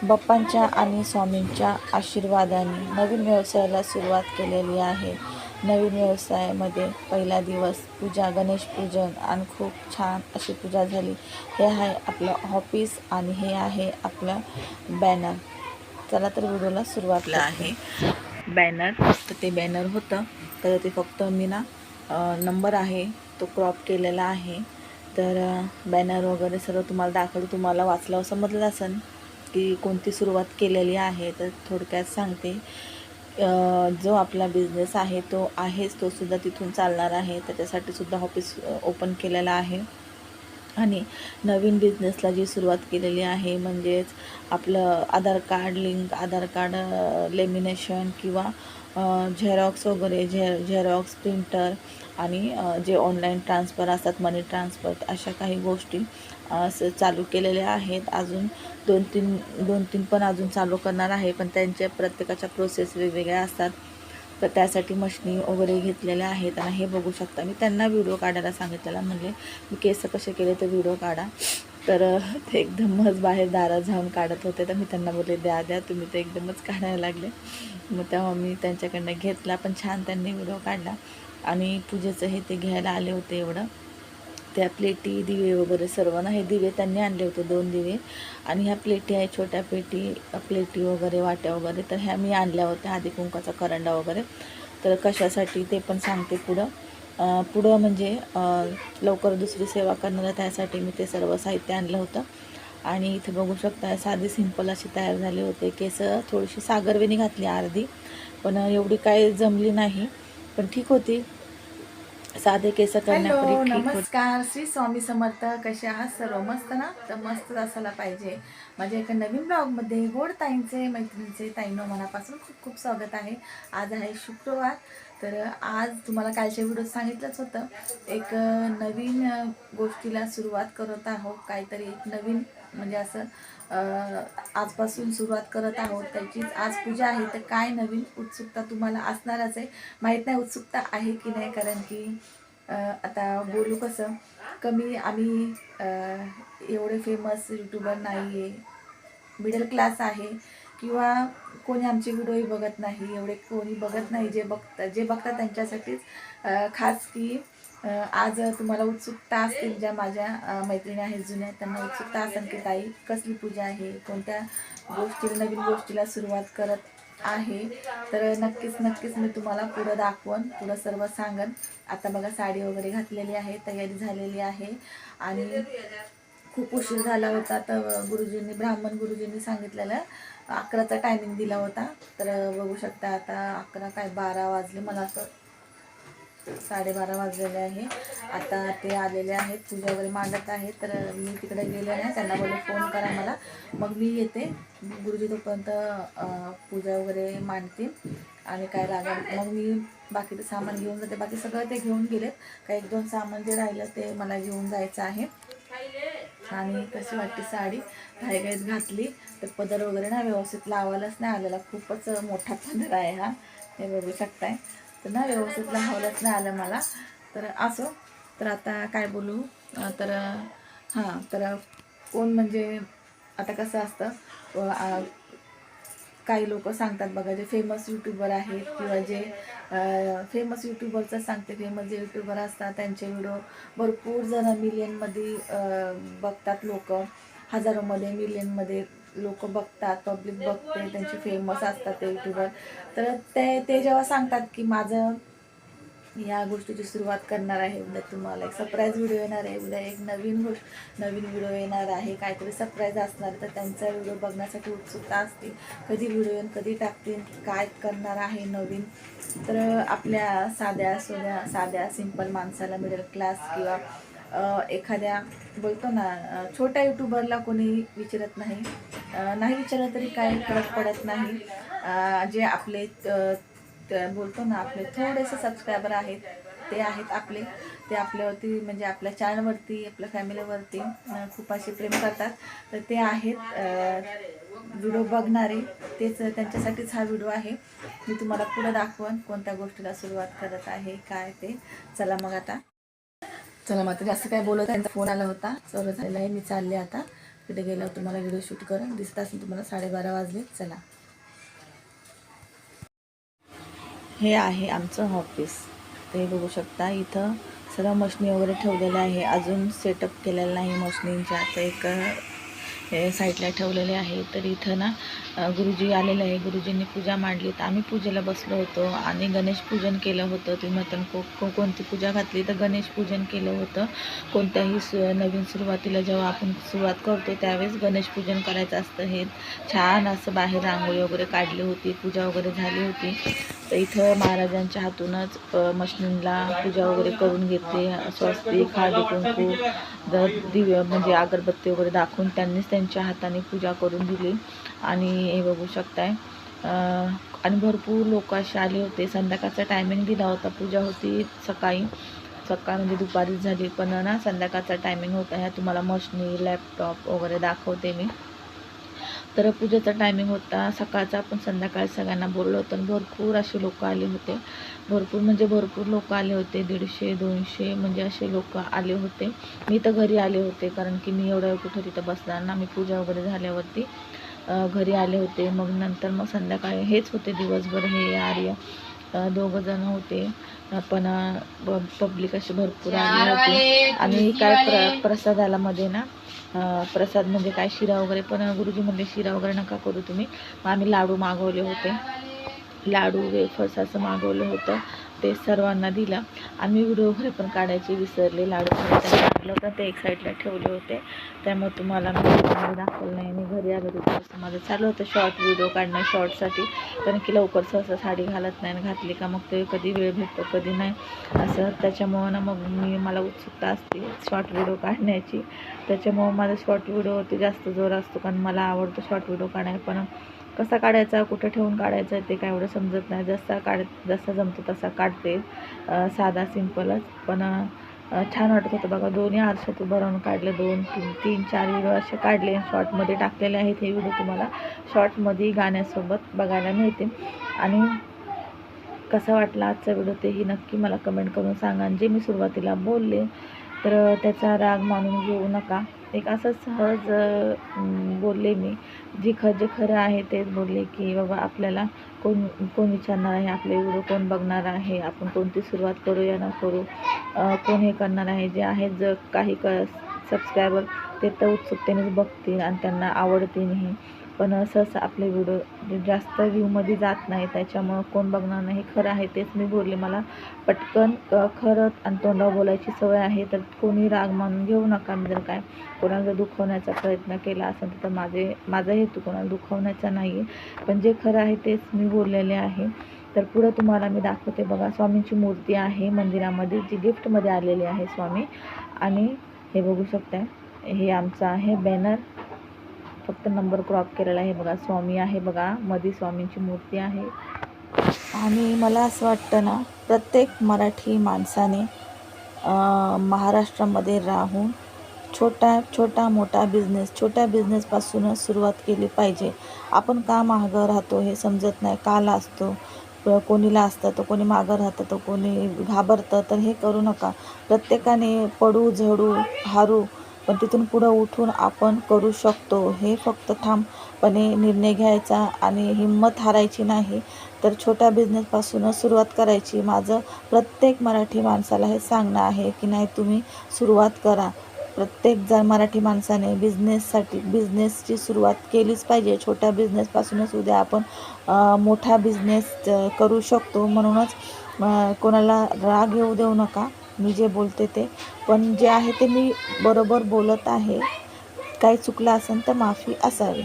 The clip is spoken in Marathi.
बाप्पांच्या आणि स्वामींच्या आशीर्वादाने नवीन व्यवसायाला सुरुवात केलेली आहे. नवीन व्यवसायामध्ये पहिला दिवस पूजा, गणेश पूजन आणि खूप छान अशी पूजा झाली. हे आहे आपलं ऑफिस आणि हे आहे आपलं बॅनर. चला तर व्हिडिओला सुरुवात आहे. बॅनर तर ते बॅनर होतं, तर ते फक्त मी ना नंबर आहे तो क्रॉप केलेला आहे. तर बॅनर वगैरे सर्व तुम्हाला दाखवलं, तुम्हाला वाचल्यावर समजलं असेल की कोणती सुरुवात केलेली आहे. तर थोडक्यात सांगते. जो आपला बिझनेस आहे तो आहेच, तो सुद्धा तिथून चालणार आहे. त्याच्यासाठी सुद्धा ऑफिस ओपन केलेलं आहे. आणि नवीन बिझनेसला जी सुरुवात केलेली आहे म्हणजेच आपलं आधार कार्ड लिंक, आधार कार्ड लेमिनेशन किंवा झेरॉक्स वगैरे, झेरॉक्स प्रिंटर आणि जे ऑनलाईन ट्रान्सफर असतात, मनी ट्रान्सफर, अशा काही गोष्टी असं चालू केलेल्या आहेत. अजून दोन तीन पण अजून चालू करणार आहे, पण त्यांच्या प्रत्येकाच्या प्रोसेस वेगवेगळ्या असतात. तर त्यासाठी मशनी वगैरे घेतलेल्या आहेत. आणि हे बघू शकता, मी त्यांना व्हिडिओ काढायला सांगितलेला, म्हणजे मी केस कसे केले तर व्हिडिओ काढा. तर ते एकदमच बाहेर दारात जाऊन काढत होते. तर मी त्यांना बोलले द्या तुम्ही तर एकदमच काढायला लागले. मग तेव्हा मी त्यांच्याकडनं घेतला, पण छान त्यांनी व्हिडिओ काढला. आणि पूजेचं हे ते घ्यायला आले होते एवढं. त्या प्लेटी, दिवे वगैरे सर्व ना, हे दिवे त्यांनी आणले होते 2 दिवे. आणि ह्या प्लेटी आहे, छोट्या प्लेटी वगैरे, वाट्या वगैरे, तर ह्या मी आणल्या होत्या, हळदी कुंकाचा करंडा वगैरे. तर कशासाठी ते पण सांगते पुढं म्हणजे लवकर दुसरी सेवा करणार, त्यासाठी मी ते सर्व साहित्य आणलं होतं. आणि इथे बघू शकता साधी सिंपल अशी तयार झाले होते. केस थोडीशी सागरवेणी घातली अर्धी, पण एवढी काही जमली नाही, पण ठीक होती. साधे केस करण्यापरी ठीक होते. नमस्कार, श्री स्वामी समर्थ. कसे आहात सर्व? मस्त ना? तर मस्त असायला पाहिजे. माझ्या एका नवीन ब्लॉगमध्ये गोड ताईंचे, मैत्रिणीचे, ताईंनो मनापासून खूप खूप स्वागत आहे. आज आहे शुक्रवार. तर आज तुम्हाला कालच्या व्हिडिओत सांगितलंच होतं, एक नवीन गोष्टीला सुरुवात करत आहोत. काहीतरी एक नवीन म्हणजे असं आजपासून सुरुवात करत आहोत. त्याचीच आज पूजा आहे. तर काय नवीन उत्सुकता तुम्हाला असणारच आहे. माहीत नाही उत्सुकता आहे की नाही, कारण की आता बोलू कसं, कमी आम्ही एवढे फेमस यूट्यूबर नाही आहे, मिडल क्लास आहे, किंवा कोणी आमचे व्हिडिओही बघत नाही, एवढे कोणी बघत नाही. जे बघतात त्यांच्यासाठीच खास की आज तुम्हाला उत्सुकता असतील, ज्या माझ्या मैत्रिणी आहेत जुन्या, त्यांना उत्सुकता असेल की ताई कसली पूजा आहे, कोणत्या गोष्टीला, नवीन गोष्टीला सुरुवात करत आहे. तर नक्कीच मी तुम्हाला पुढं दाखवून, पुढं सर्व सांगन. आता बघा साडी वगैरे घातलेली आहे, तयारी झालेली आहे. आणि खूप उशीर झाला होता. तर ब्राह्मण गुरुजींनी सांगितलेलं 11चा टायमिंग दिला होता. तर बघू शकता आता 11 काय 12 वाजले, मला असं 12:30 वाजलेले आहे. आता ते आलेले आहेत, पूजा वगैरे मांडत आहेत. तर मी तिकडे गेले नाही, त्यांना बोलले फोन करा मला, मग मी येते. गुरुजी तोपर्यंत पूजा वगैरे मांडतील आणि काय लागेल मग मी बाकीचं सामान घेऊन जाते. बाकी सगळं ते घेऊन गेलेत. काही 1-2 सामान जे राहिलं ते मला घेऊन जायचं आहे. आणि कशी वाटते साडी, घाईघाईत घातली. तर पदर वगैरे ना व्यवस्थित लावायलाच नाही आलेला, खूपच मोठा पदर आहे हा, हे बघू शकताय. तर ना व्यवस्थित लावायलाच नाही आलं मला. तर असो, तर आता काय बोलू, तर हां, तर कोण म्हणजे आता कसं असतं, काही लोक सांगतात बघा, जे फेमस यूट्यूबर आहेत किंवा जे फेमस यूट्यूबरचं सांगते, फेमस जे यूट्यूबर असतात त्यांचे व्हिडिओ भरपूर जण मिलियनमध्ये बघतात लोक, हजारोमध्ये, मिलियनमध्ये लोक बघतात, पब्लिक बघते, त्यांचे फेमस असतात ते यूट्यूबर. तर ते जेव्हा सांगतात की माझं या गोष्टीची सुरुवात करणार आहे, उद्या तुम्हाला एक सरप्राईज व्हिडिओ येणार आहे, उद्या एक नवीन व्हिडिओ येणार आहे, काहीतरी सरप्राईज असणार, तर त्यांचा व्हिडिओ बघण्यासाठी उत्सुकता असते. कधी व्हिडिओ येऊन, कधी टाकतील, काय करणार आहे नवीन. तर आपल्या साध्या सिंपल माणसाला, मिडल क्लास किंवा एखाद्या बोलतो ना छोट्या यूट्यूबरला कोणी विचारत नाही, नाही विचारलं तरी काही फरक पडत नाही. जे आपले बोलतो ना आपले थोडेसे सबस्क्रायबर आहेत, ते आहेत आपले, ते आपल्यावरती म्हणजे आपल्या चॅनलवरती, आपल्या फॅमिलीवरती खूप असे प्रेम करतात. तर ते आहेत व्हिडिओ बघणारे, तेच त्यांच्यासाठीच हा व्हिडिओ आहे. मी तुम्हाला पुढे दाखवून कोणत्या गोष्टीला सुरुवात करत आहे काय ते. चला मग आता जास्त काय बोलत, त्यांचा फोन आला होता, सर्व झालेला आहे, मी चालले आता. तिथे गेल्यावर तुम्हाला व्हिडिओ शूट करून दिसत असेल तुम्हाला 12:30 वाजले. चला, हे आहे आमचं ऑफिस. ते बघू शकता. इथं सर्व मशनी वगैरे ठेवलेल्या आहे. अजून सेटअप केलेलं नाही मशनींच्या. तर एक हे साईडला ठेवलेले आहे. तर इथं ना गुरुजी आलेले आहे. गुरुजींनी पूजा मांडली. तर आम्ही पूजेला बसलो होतो आणि गणेश पूजन केलं होतं. तुम्ही म्हणता कोणती पूजा घातली, तर गणेश पूजन केलं होतं. कोणत्याही नवीन सुरुवातीला जेव्हा आपण सुरुवात करतो त्यावेळेस गणेश पूजन करायचं असतं. हे छान असं बाहेर रांगोळी वगैरे काढली होती, पूजा वगैरे झाली होती. तर इथं महाराजांच्या हातूनच मशनींना पूजा वगैरे करून घेतली. स्वस्तिक, हळदी कुंकू, दिव्य म्हणजे अगरबत्ती वगैरे दाखवून त्यांनीच त्यांच्या हाताने पूजा करून दिली. आणि हे बघू शकताय. आणि भरपूर लोक असे आले होते. संध्याकाळचा टायमिंग दिला होता. पूजा होती सकाळ म्हणजे दुपारीच झाली, पण ना संध्याकाळचा टायमिंग होता. ह्या तुम्हाला मशनी, लॅपटॉप वगैरे दाखवते मी. तर पूजेचा टायमिंग होता सकाळचा, पण संध्याकाळी सगळ्यांना बोललो होतं. आणि भरपूर असे लोक आले होते. भरपूर लोक आले होते. 150-200 म्हणजे असे लोक आले होते. मी तर घरी आले होते, कारण की मी एवढं कुठं तिथं बसणार ना. मी पूजा वगैरे झाल्यावरती घरी आले होते. मग नंतर मग संध्याकाळी हेच होते दिवसभर. हे आर्य दोघं जण होते, पण पब्लिक अशी भरपूर आली होती. आणि काय प्रसादाला मध्ये ना प्रसाद म्हणजे काय शिरा वगैरे, पण गुरुजी म्हणले शिरा वगैरे नका करू तुम्ही. मग आम्ही लाडू मागवले होते. लाडू, वेफर्स असं मागवलं होतं. ते सर्वांना दिलं. आम्ही व्हिडिओ वगैरे पण काढायचे विसरले. लाडू काढलं होतं ते एक साईडला ठेवले होते, त्यामुळे तुम्हाला मी दाखवलं नाही. मी घरी आलो होते तसं माझं चालू होतं शॉर्ट व्हिडिओ काढणं शॉर्टसाठी, कारण की लवकर सहसा साडी घालत नाही. घातली का मग ते कधी वेळ भेटतो कधी नाही असं. त्याच्यामुळं ना मग मला उत्सुकता असते शॉर्ट व्हिडिओ काढण्याची. त्याच्यामुळं माझं शॉर्ट व्हिडिओवरती जास्त जोर असतो, कारण मला आवडतं शॉर्ट व्हिडिओ काढायला. पण कसा काढायचा, कुठं ठेवून काढायचं ते काय एवढं समजत नाही. जसा जमतो तसा काढते, साधा सिंपलच. पण छान वाटत होतं बघा. दोन्ही आरशात उभं राहून काढले. 2-3-4 व्हिडिओ असे काढले, शॉर्टमध्ये टाकलेले आहेत. हे व्हिडिओ तुम्हाला शॉर्टमध्ये गाण्यासोबत बघायला मिळतील. आणि कसा वाटला आजचा व्हिडिओ तेही नक्की मला कमेंट करून सांगा. जे मी सुरुवातीला बोलले तर त्याचा राग मानून घेऊ नका. एक असं सहज बोलले मी. जे खरं आहे तेच बोलले, की बाबा आपल्याला कोण विचारणार आहे, आपले व्हिडिओ कोण बघणार आहे, आपण कोणती सुरुवात करू या ना करू, कोण हे करणार आहे. जे आहेत जर काही सबस्क्रायबर ते तर उत्सुकतेनेच बघतील आणि त्यांना आवडतीलही. पण सहसा आपले व्हिडिओ जास्त व्ह्यूमध्ये जात नाही, त्याच्यामुळं कोण बघणार नाही. खरं आहे तेच मी बोलले. मला पटकन खरं आणि तोंडावर बोलायची सवय आहे. तर कोणी राग मानून घेऊ नका. मी जर काय कोणाला जर दुखवण्याचा प्रयत्न केला असेल तर माझा हेतू कोणाला दुखवण्याचा नाही आहे, पण जे खरं आहे तेच मी बोललेले आहे. तर पुढं तुम्हाला मी दाखवते बघा. स्वामींची मूर्ती आहे मंदिरामध्ये, जी गिफ्टमध्ये आलेली आहे स्वामी. आणि हे बघू शकता, हे आमचं आहे बॅनर. फक्त नंबर क्रॉप केलेला आहे बघा. स्वामी आहे बघा, मध्ये स्वामींची मूर्ती आहे. आणि मला असं वाटतं ना, प्रत्येक मराठी माणसाने महाराष्ट्रामध्ये राहून छोटा मोठा छोट्या बिझनेसपासूनच सुरुवात केली पाहिजे. आपण का मागं राहतो हे समजत नाही. का लाजतो, कोणीला असतं तर कोणी मागं राहतं तर कोणी घाबरतं. तर हे करू नका. प्रत्येकाने पडू झडू हारू, पण तिथून पुढं उठून आपण करू शकतो. हे फक्त ठामपणे निर्णय घ्यायचा आणि हिंमत हारायची नाही. तर छोट्या बिझनेसपासूनच सुरुवात करायची. माझं प्रत्येक मराठी माणसाला हे सांगणं आहे की नाही, तुम्ही सुरुवात करा. प्रत्येक जण मराठी माणसाने बिझनेसची सुरुवात केलीच पाहिजे. छोट्या बिझनेसपासूनच उद्या आपण मोठा बिझनेस करू शकतो. म्हणूनच कोणाला राग येऊ देऊ नका. मी जे बोलते ते, पण जे आहे ते मी बरोबर बोलत आहे. काही चुकलं असेल तर माफी असावी.